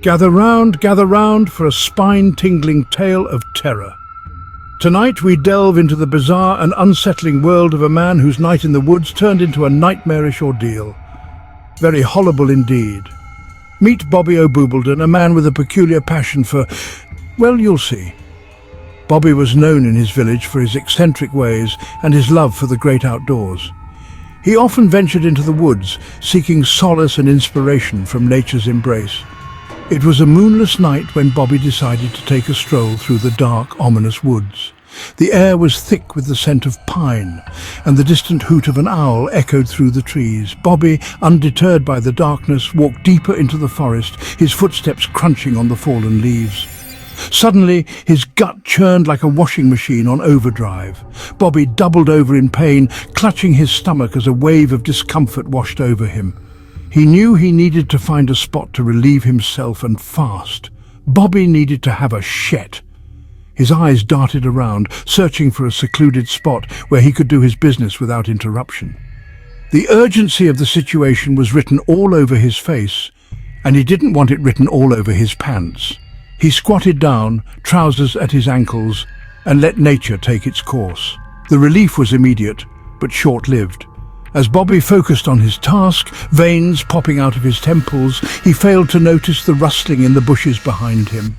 Gather round for a spine-tingling tale of terror. Tonight we delve into the bizarre and unsettling world of a man whose night in the woods turned into a nightmarish ordeal. Very horrible indeed. Meet Bobby O'Boobledon, a man with a peculiar passion for, well, you'll see. Bobby was known in his village for his eccentric ways and his love for the great outdoors. He often ventured into the woods, seeking solace and inspiration from nature's embrace. It was a moonless night when Bobby decided to take a stroll through the dark, ominous woods. The air was thick with the scent of pine, and the distant hoot of an owl echoed through the trees. Bobby, undeterred by the darkness, walked deeper into the forest, his footsteps crunching on the fallen leaves. Suddenly, his gut churned like a washing machine on overdrive. Bobby doubled over in pain, clutching his stomach as a wave of discomfort washed over him. He knew he needed to find a spot to relieve himself, and fast. Bobby needed to have a shet. His eyes darted around, searching for a secluded spot where he could do his business without interruption. The urgency of the situation was written all over his face, and he didn't want it written all over his pants. He squatted down, trousers at his ankles, and let nature take its course. The relief was immediate, but short-lived. As Bobby focused on his task, veins popping out of his temples, he failed to notice the rustling in the bushes behind him.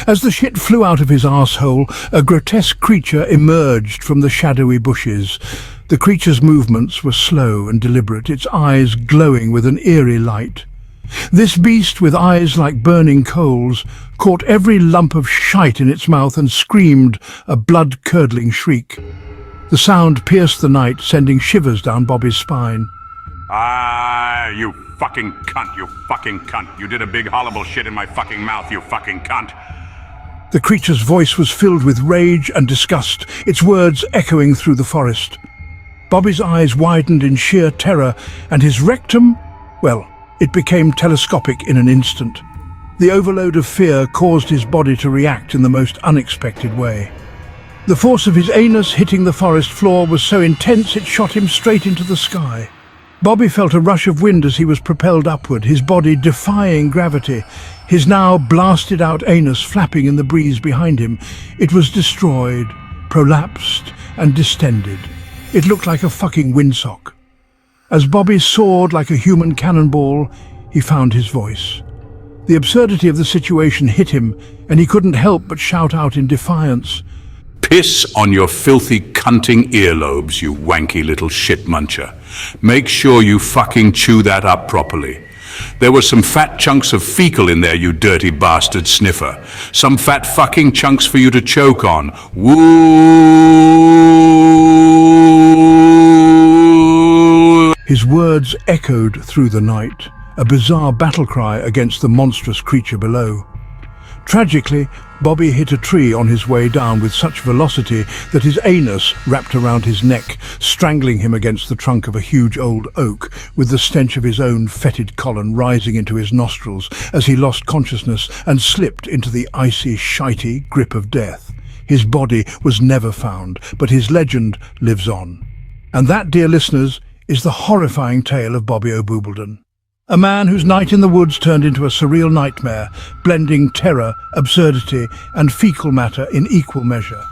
As the shit flew out of his arsehole, a grotesque creature emerged from the shadowy bushes. The creature's movements were slow and deliberate, its eyes glowing with an eerie light. This beast, with eyes like burning coals, caught every lump of shite in its mouth and screamed a blood-curdling shriek. The sound pierced the night, sending shivers down Bobby's spine. You fucking cunt, you fucking cunt. You did a big horrible shit in my fucking mouth, you fucking cunt. The creature's voice was filled with rage and disgust, its words echoing through the forest. Bobby's eyes widened in sheer terror, and his rectum, well, it became telescopic in an instant. The overload of fear caused his body to react in the most unexpected way. The force of his anus hitting the forest floor was so intense it shot him straight into the sky. Bobby felt a rush of wind as he was propelled upward, his body defying gravity, his now blasted-out anus flapping in the breeze behind him. It was destroyed, prolapsed, and distended. It looked like a fucking windsock. As Bobby soared like a human cannonball, he found his voice. The absurdity of the situation hit him, and he couldn't help but shout out in defiance. Piss on your filthy cunting earlobes, you wanky little shit muncher. Make sure you fucking chew that up properly. There were some fat chunks of fecal in there, you dirty bastard sniffer. Some fat fucking chunks for you to choke on. Woo! His words echoed through the night, a bizarre battle cry against the monstrous creature below. Tragically, Bobby hit a tree on his way down with such velocity that his anus wrapped around his neck, strangling him against the trunk of a huge old oak, with the stench of his own fetid colon rising into his nostrils as he lost consciousness and slipped into the icy, shitey grip of death. His body was never found, but his legend lives on. And that, dear listeners, is the horrifying tale of Bobby O'Boobledon. A man whose night in the woods turned into a surreal nightmare, blending terror, absurdity, and fecal matter in equal measure.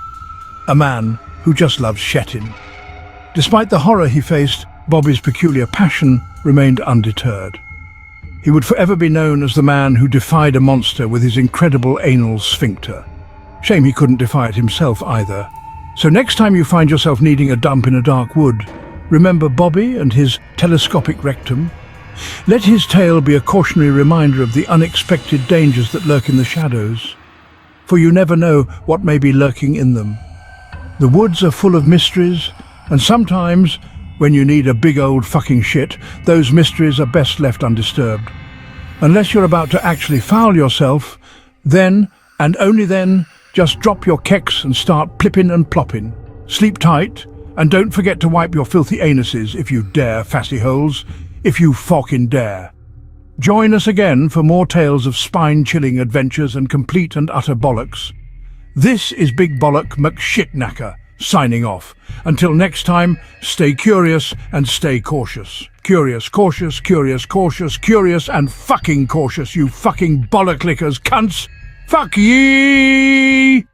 A man who just loves shetting. Despite the horror he faced, Bobby's peculiar passion remained undeterred. He would forever be known as the man who defied a monster with his incredible anal sphincter. Shame he couldn't defy it himself either. So next time you find yourself needing a dump in a dark wood, remember Bobby and his telescopic rectum. Let his tale be a cautionary reminder of the unexpected dangers that lurk in the shadows, for you never know what may be lurking in them. The woods are full of mysteries, and sometimes, when you need a big old fucking shit, those mysteries are best left undisturbed. Unless you're about to actually foul yourself, then, and only then, just drop your keks and start plipping and plopping. Sleep tight, and don't forget to wipe your filthy anuses if you dare, fassy holes. If you fucking dare. Join us again for more tales of spine-chilling adventures and complete and utter bollocks. This is Big Bollock McShitknacker, signing off. Until next time, stay curious and stay cautious. Curious, cautious, curious, and fucking cautious, you fucking bollock lickers, cunts! Fuck ye!